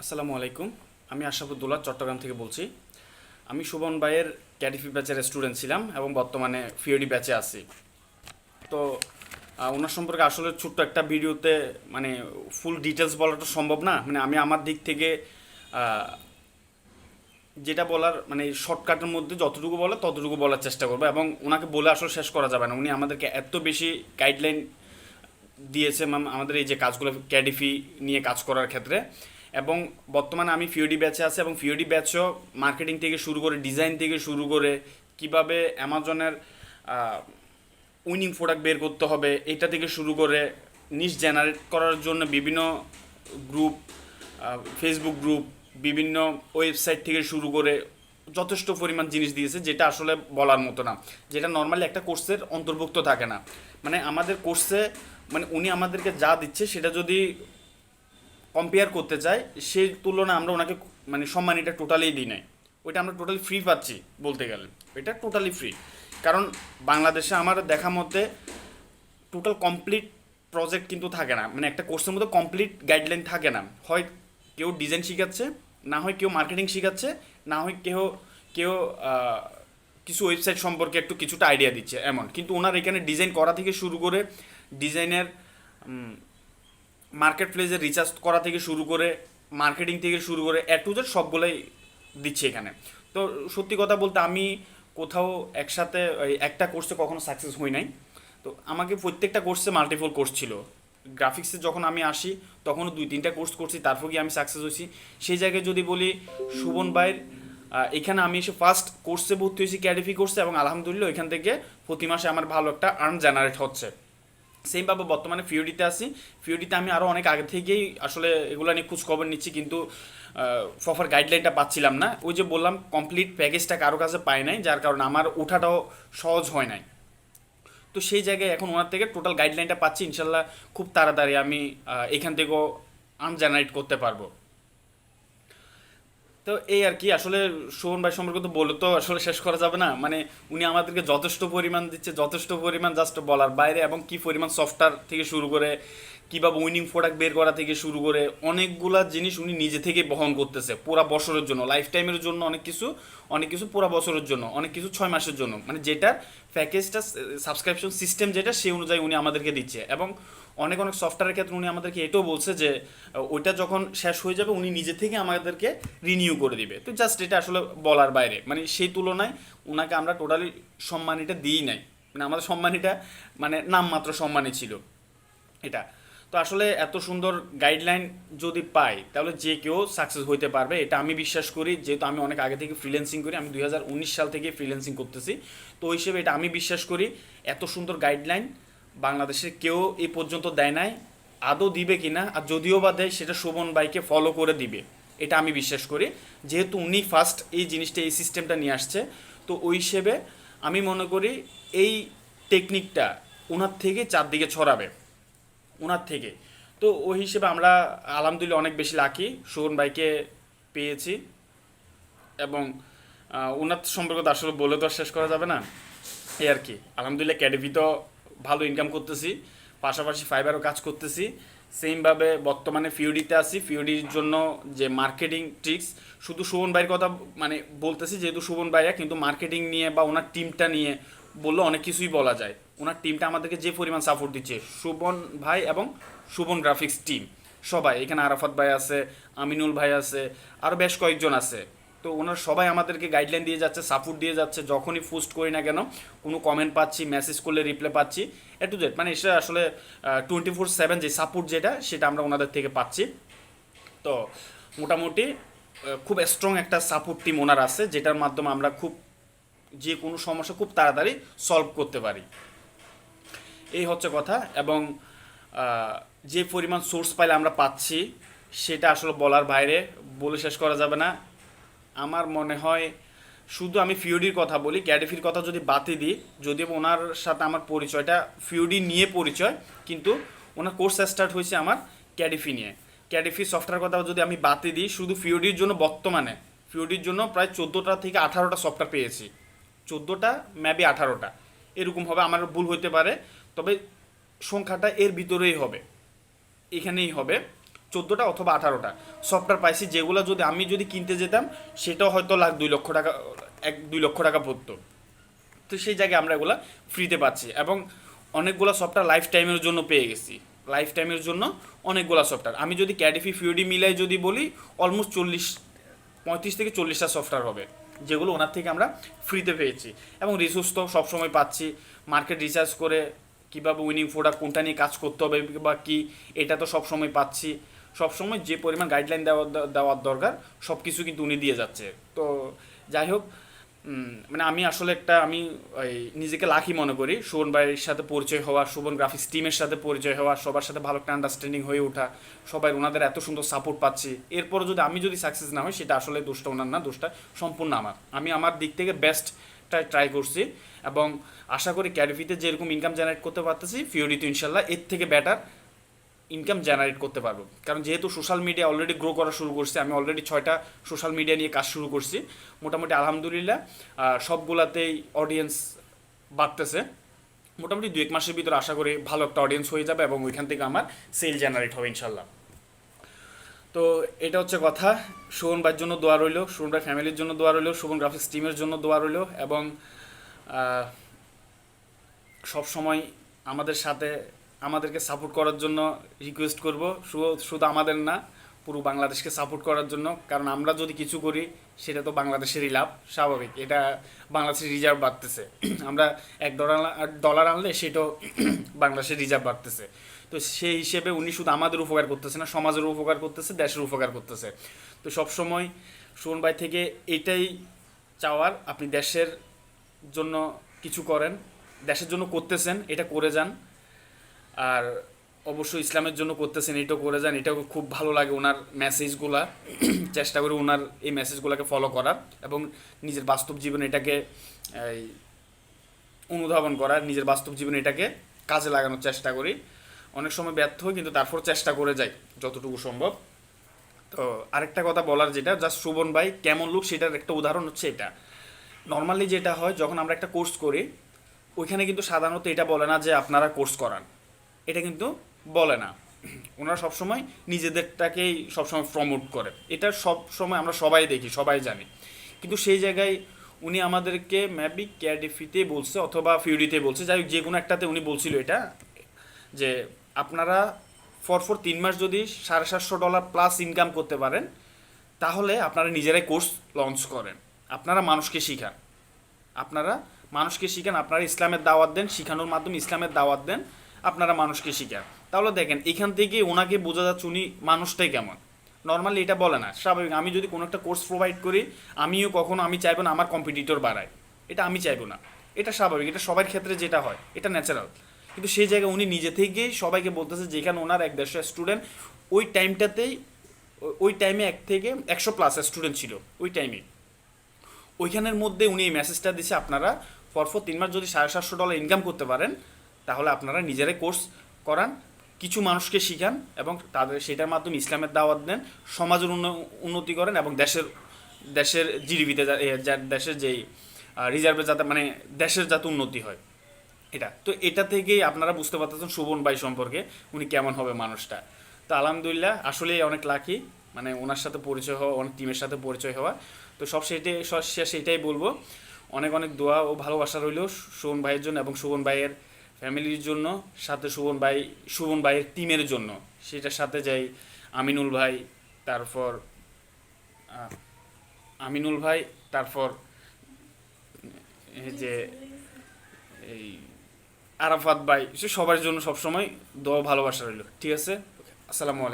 আসসালামু আলাইকুম। আমি আশরাফুদ্দৌলা চট্টগ্রাম থেকে বলছি। আমি শোভন ভাইয়ের ক্যাডিফি ব্যাচের স্টুডেন্ট ছিলাম এবং বর্তমানে ফিওডি ব্যাচে আছি। তো ওনার সম্পর্কে আসলে ছোট্ট একটা ভিডিওতে মানে ফুল ডিটেলস বলাটা সম্ভব না। মানে আমি আমার দিক থেকে আহ, যেটা বলার মানে শর্টকাটের মধ্যে যতটুকু বলা ততটুকু বলার চেষ্টা করবো, এবং ওনাকে বলে আসলে শেষ করা যাবে না। উনি আমাদেরকে এত বেশি গাইডলাইন দিয়েছে আমাদের এই যে কাজগুলো ক্যাডিফি নিয়ে কাজ করার ক্ষেত্রে। এবং বর্তমানে আমি ফিওডি ব্যাচে আছি, এবং ফিওডি ব্যাচও মার্কেটিং থেকে শুরু করে ডিজাইন থেকে শুরু করে কিভাবে অ্যামাজনের উইনিং প্রোডাক্ট বের করতে হবে এটা থেকে শুরু করে নিশ জেনারেট করার জন্য বিভিন্ন গ্রুপ, ফেসবুক গ্রুপ, বিভিন্ন ওয়েবসাইট থেকে শুরু করে যথেষ্ট পরিমাণ জিনিস দিয়েছে, যেটা আসলে বলার মতো না, যেটা নর্মালি একটা কোর্সের অন্তর্ভুক্ত থাকে না। মানে আমাদের কোর্সে মানে উনি আমাদেরকে যা দিচ্ছে সেটা যদি কম্পেয়ার করতে চাই, সেই তুলনায় আমরা ওনাকে মানে সম্মানীটা টোটালি দিই নাই। ওইটা আমরা টোটালি ফ্রি পাচ্ছি বলতে গেলে। এটা টোটালি ফ্রি, কারণ বাংলাদেশে আমার দেখা মতে টোটাল কমপ্লিট প্রজেক্ট কিন্তু থাকে না। মানে একটা কোর্সের মধ্যে কমপ্লিট গাইডলাইন থাকে না। হয় কেউ ডিজাইন শিখাচ্ছে, না হয় কেউ মার্কেটিং শিখাচ্ছে, না হয় কেউ কেউ আহ, কিছু ওয়েবসাইট সম্পর্কে একটু কিছুটা আইডিয়া দিচ্ছে এমন। কিন্তু ওনার এখানে ডিজাইন করা থেকে শুরু করে ডিজাইনের মার্কেট প্লেসে রিচার্জ করা থেকে শুরু করে মার্কেটিং থেকে শুরু করে এ টু জেড সবগুলোই দিচ্ছে এখানে। তো সত্যি কথা বলতে আমি কোথাও একসাথে একটা কোর্সে কখনো সাকসেস হই নাই। তো আমাকে প্রত্যেকটা কোর্সে মাল্টিপল কোর্স ছিল। গ্রাফিক্সে যখন আমি আসি তখনও 2-3টা কোর্স করছি, তারপর গিয়ে আমি সাকসেস হয়েছি। সেই জায়গায় যদি বলি শোভন ভাইয়ের এখানে আমি এসে ফার্স্ট কোর্সে ভর্তি হয়েছি ক্যাডিফি কোর্সে, এবং আলহামদুলিল্লাহ ওইখান থেকে প্রতি মাসে আমার ভালো একটা আর্ন জেনারেট হচ্ছে। সেমভাবে বর্তমানে ফিওডিতে আছি। ফিওডিতে আমি আরও অনেক আগে থেকেই আসলে এগুলো নিয়ে খোঁজ খবর নিচ্ছি, কিন্তু প্রপার গাইডলাইনটা পাচ্ছিলাম না। ওই যে বললাম কমপ্লিট প্যাকেজটা কারো কাছে পাই নাই, যার কারণে আমার ওঠাটাও সহজ হয় নাই। তো সেই জায়গায় এখন ওনার থেকে টোটাল গাইডলাইনটা পাচ্ছি। ইনশাল্লাহ খুব তাড়াতাড়ি আমি এখান থেকেও আর্ন জেনারেট করতে পারবো। তো এই আর কি। আসলে শোভন ভাই সম্পর্কে তো বলে তো আসলে শেষ করা যাবে না। মানে উনি আমাদেরকে যথেষ্ট পরিমাণ দিচ্ছে, যথেষ্ট পরিমাণ জাস্ট বলার বাইরে। এবং কি পরিমাণ সফটওয়্যার থেকে শুরু করে কিভাবে উইনিং প্রোডাক্ট বের করা থেকে শুরু করে অনেকগুলা জিনিস উনি নিজে থেকে বহন করতেছে পুরা বছরের জন্য, লাইফ টাইমের জন্য অনেক কিছু, অনেক কিছু পুরা বছরের জন্য, অনেক কিছু 6 মাসের জন্য। মানে যেটার প্যাকেজটা সাবস্ক্রিপশন সিস্টেম যেটা সেই অনুযায়ী উনি আমাদেরকে দিচ্ছে। এবং অনেক অনেক সফটওয়্যারের ক্ষেত্রে উনি আমাদেরকে এটাও বলছে যে ওইটা যখন শেষ হয়ে যাবে উনি নিজে থেকে আমাদেরকে রিনিউ করে দিবে। তো জাস্ট এটা আসলে বলার বাইরে। মানে সেই তুলনায় ওনাকে আমরা টোটালি সম্মানীটা দিই নাই। মানে আমাদের সম্মানীটা মানে নামমাত্র সম্মানী ছিল এটা। তো আসলে এত সুন্দর গাইডলাইন যদি পাই তাহলে যে কেউ সাকসেস হইতে পারবে, এটা আমি বিশ্বাস করি। যেহেতু আমি অনেক আগে থেকে ফ্রিল্যান্সিং করি, আমি 2019 সাল থেকে ফ্রিল্যান্সিং করতেছি। তো ওই হিসেবে এটা আমি বিশ্বাস করি এত সুন্দর গাইডলাইন বাংলাদেশে কেউ এই পর্যন্ত দেয় নাই। আদৌ দিবে কিনা, আর যদিও বা দেয় সেটা শোভন ভাইকে ফলো করে দিবে, এটা আমি বিশ্বাস করি। যেহেতু উনি ফার্স্ট এই জিনিসটা, এই সিস্টেমটা নিয়ে আসছে, তো ওই হিসেবে আমি মনে করি এই টেকনিকটা ওনার থেকে চারদিকে ছড়াবে, ওনার থেকে। তো ওই হিসেবে আমরা আলহামদুলিল্লাহ অনেক বেশি লাকি শোভন ভাইকে পেয়েছি। এবং ওনার সম্পর্কে তো আসলে বলে তো আর শেষ করা যাবে না। এই আর কি। আলহামদুলিল্লাহ ক্যাডিভি তো ভালো ইনকাম করতেছি, পাশাপাশি ফাইবারও কাজ করতেছি। সেমভাবে বর্তমানে ফিওডিতে আছি। ফিওডির জন্য যে মার্কেটিং ট্রিক্স, শুধু শোভন ভাইয়ের কথা মানে বলতেছি যেহেতু শোভন ভাইয়া, কিন্তু মার্কেটিং নিয়ে বা ওনার টিমটা নিয়ে বললে অনেক কিছুই বলা যায়। ওনার টিমটা আমাদেরকে যে পরিমাণ সাপোর্ট দিচ্ছে, শোভন ভাই এবং শোভন গ্রাফিক্স টিম সবাই, এখানে আরাফাত ভাই আছে, আমিনুল ভাই আছে, আরও বেশ কয়েকজন আছে। তো ওনার সবাই আমাদেরকে গাইডলাইন দিয়ে যাচ্ছে, সাপোর্ট দিয়ে যাচ্ছে। যখনই পোস্ট করি না কেন কোনো কমেন্ট পাচ্ছি, মেসেজ করলে রিপ্লাই পাচ্ছি, এ টু জেড। মানে এটা আসলে 24/7 যে সাপোর্ট যেটা, সেটা আমরা ওনাদের থেকে পাচ্ছি। তো মোটামুটি খুব স্ট্রং একটা সাপোর্ট টিম ওনার আছে, যেটার মাধ্যমে আমরা খুব যে কোনো সমস্যা খুব তাড়াতাড়ি সলভ করতে পারি। এই হচ্ছে কথা। এবং আহ, যে পরিমাণ সোর্স পাইলে আমরা পাচ্ছি সেটা আসলে বলার বাইরে, বলে শেষ করা যাবে না। আমার মনে হয় শুধু আমি ফিওডির কথা বলি, ক্যাডিফির কথা যদি বাতি দিই, যদিও ওনার সাথে আমার পরিচয়টা ফিওডি নিয়ে পরিচয়, কিন্তু ওনার কোর্স স্টার্ট হয়েছে আমার ক্যাডিফি নিয়ে। ক্যাডিফি সফটওয়্যার কথা যদি আমি বাতি দিই, শুধু ফিওডির জন্য বর্তমানে ফিওডির জন্য প্রায় 14টা থেকে 18টা সফটওয়্যার পেয়েছি। 14টা মেবি 18টা এরকম হবে, আমার ভুল হইতে পারে, তবে সংখ্যাটা এর ভিতরেই হবে, এখানেই হবে। 14টা অথবা 18টা সফটওয়্যার পাইছি, যেগুলো যদি আমি যদি কিনতে যেতাম সেটাও হয়তো লাখ 2 লক্ষ টাকা, 1-2 লক্ষ টাকা পড়তো। তো সেই জায়গায় আমরা এগুলো ফ্রিতে পাচ্ছি, এবং অনেকগুলো সফটওয়্যার লাইফ টাইমের জন্য পেয়ে গেছি। লাইফ টাইমের জন্য অনেকগুলো সফটওয়্যার, আমি যদি ক্যাডিফি ফিউডি মিলাই যদি বলি অলমোস্ট 35 থেকে 40টা সফটওয়্যার হবে, যেগুলো ওনার থেকে আমরা ফ্রিতে পেয়েছি। এবং রিসোর্স তো সবসময় পাচ্ছি, মার্কেট রিসার্চ করে কীভাবে উইনিং প্রোডাক্ট কোনটা নিয়ে কাজ করতে হবে বা কি, এটা তো সবসময় পাচ্ছি। সবসময় যে পরিমাণ গাইডলাইন দেওয়ার দরকার সব কিছু কিন্তু উনি দিয়ে যাচ্ছে। তো যাই হোক, মানে আমি আসলে আমি ওই নিজেকে লাকি মনে করি শোভন ভাইয়ের সাথে পরিচয় হওয়া, শোভন গ্রাফিক্স টিমের সাথে পরিচয় হওয়া, সবার সাথে ভালো একটা আন্ডারস্ট্যান্ডিং হয়ে ওঠা, সবাই ওনাদের এত সুন্দর সাপোর্ট পাচ্ছি। এরপরে আমি যদি সাকসেস না হই সেটা আসলে দোষটা ওনার না, দোষটা সম্পূর্ণ আমার। আমি আমার দিক থেকে বেস্টটা ট্রাই করছি, এবং আশা করি ক্যাডিফিতে যেরকম ইনকাম জেনারেট করতে পারতেছি ফিওরিতে ইনশাল্লাহ এর থেকে বেটার ইনকাম জেনারেট করতে পারবো। কারণ যেহেতু সোশ্যাল মিডিয়া অলরেডি গ্রো করা শুরু করছে, আমি অলরেডি 6টা সোশ্যাল মিডিয়া নিয়ে কাজ শুরু করছি, মোটামুটি আলহামদুলিল্লাহ সবগুলাতেই অডিয়েন্স বাড়তেছে। মোটামুটি 2-1 মাসের ভিতরে আশা করি ভালো একটা অডিয়েন্স হয়ে যাবে, এবং ওইখান থেকে আমার সেল জেনারেট হবে ইনশাল্লাহ। তো এটা হচ্ছে কথা। শোভন ভাইয়ের জন্য দোয়া রইল, শোভন ভাই ফ্যামিলির জন্য দোয়া রইল, শোভন গ্রাফিক্স টিমের জন্য দোয়া রইল, এবং সব সময় আমাদের সাথে আমাদেরকে সাপোর্ট করার জন্য রিকোয়েস্ট করব, শুধু আমাদের না পুরো বাংলাদেশকে সাপোর্ট করার জন্য। কারণ আমরা যদি কিছু করি সেটা তো বাংলাদেশেরই লাভ, স্বাভাবিক। এটা বাংলাদেশের রিজার্ভ বাড়তেছে, আমরা $1 আনলে সেটাও বাংলাদেশের রিজার্ভ বাড়তেছে। তো সেই হিসেবে উনি শুধু আমাদের উপকার করতেছে না, সমাজের উপকার করতেছে, দেশের উপকার করতেছে। তো সবসময় শোভন ভাই থেকে এটাই চাওয়ার, আপনি দেশের জন্য কিছু করেন, দেশের জন্য করতেছেন, এটা করে যান। আর অবশ্যই ইসলামের জন্য করতেছেন, এটাও করে যান। এটাও খুব ভালো লাগে ওনার মেসেজগুলা, চেষ্টা করি ওনার এই মেসেজগুলোকে ফলো করার, এবং নিজের বাস্তব জীবনে এটাকে অনুধাবন করার, নিজের বাস্তব জীবনে এটাকে কাজে লাগানোর চেষ্টা করি। অনেক সময় ব্যর্থ হই, কিন্তু তারপর চেষ্টা করে যাই যতটুকু সম্ভব। তো আরেকটা কথা বলার, যেটা জাস্ট শোভন ভাই কেমন লোক সেটার একটা উদাহরণ হচ্ছে এটা। নর্মালি যেটা হয় যখন আমরা একটা কোর্স করি, ওইখানে কিন্তু সাধারণত এটা বলে না যে আপনারা কোর্স করান, এটা কিন্তু বলে না। ওনারা সবসময় নিজেদেরটাকেই সবসময় প্রমোট করে, এটা সব সময় আমরা সবাই দেখি, সবাই জানি। কিন্তু সেই জায়গায় উনি আমাদেরকে মেবি ক্যাডিফিতে বলছে অথবা ফিউরিতে বলছে, যাই হোক যে কোনো একটাতে উনি বলছিল এটা, যে আপনারা ফর 3 মাস যদি $750 প্লাস ইনকাম করতে পারেন, তাহলে আপনারা নিজেরাই কোর্স লঞ্চ করেন, আপনারা মানুষকে শিখান, আপনারা ইসলামের দাওয়াত দেন, শিখানোর মাধ্যমে ইসলামের দাওয়াত দেন, আপনারা মানুষকে শিখান। তাহলে দেখেন এখান থেকে ওনাকে বোঝা যাচ্ছে উনি মানুষটাই কেমন। নর্মালি এটা বলে না, স্বাভাবিক। আমি যদি কোনো একটা কোর্স প্রোভাইড করি, আমি চাইবো না আমার কম্পিটিটর বাড়ায়, এটা আমি চাইবো না, এটা স্বাভাবিক, এটা সবার ক্ষেত্রে যেটা হয়, এটা ন্যাচারাল। কিন্তু সেই জায়গায় উনি নিজে থেকেই সবাইকে বলতেছে, যেখানে ওনার 150 স্টুডেন্ট, ওই টাইমে 1 থেকে 100+ স্টুডেন্ট ছিল ওই টাইমে, ওইখানের মধ্যে উনি এই মেসেজটা দিচ্ছে, আপনারা ফর 3 মাস যদি $750 ইনকাম করতে পারেন, তাহলে আপনারা নিজেরাই কোর্স করান, কিছু মানুষকে শিখান, এবং তাদের সেটার মাধ্যমে ইসলামের দাওয়াত দেন, সমাজের উন্নতি করেন, এবং দেশের জিডিপিতে দেশের যেই রিজার্ভে যাতে মানে দেশের যাতে উন্নতি হয়। এটা থেকেই আপনারা বুঝতে পারতেছেন শোভন ভাই সম্পর্কে উনি কেমন হবে মানুষটা। তো আলহামদুলিল্লাহ, আসলেই অনেক লাকি, মানে ওনার সাথে পরিচয় হওয়া, অনেক টিমের সাথে পরিচয় হওয়া। তো সেটাই বলবো, অনেক অনেক দোয়া ও ভালোবাসা রইল শোভন ভাইয়ের জন্য, এবং শোভন ভাইয়ের ফ্যামিলির জন্য, সাথে শোভন ভাইয়ের টিমের জন্য। সেটার সাথে যাই আমিনুল ভাই, তারপর এই যে এই আরাফাত ভাই, সবার জন্য সবসময় দোয়া ভালোবাসা রইল। ঠিক আছে, আসসালামু আলাইকুম।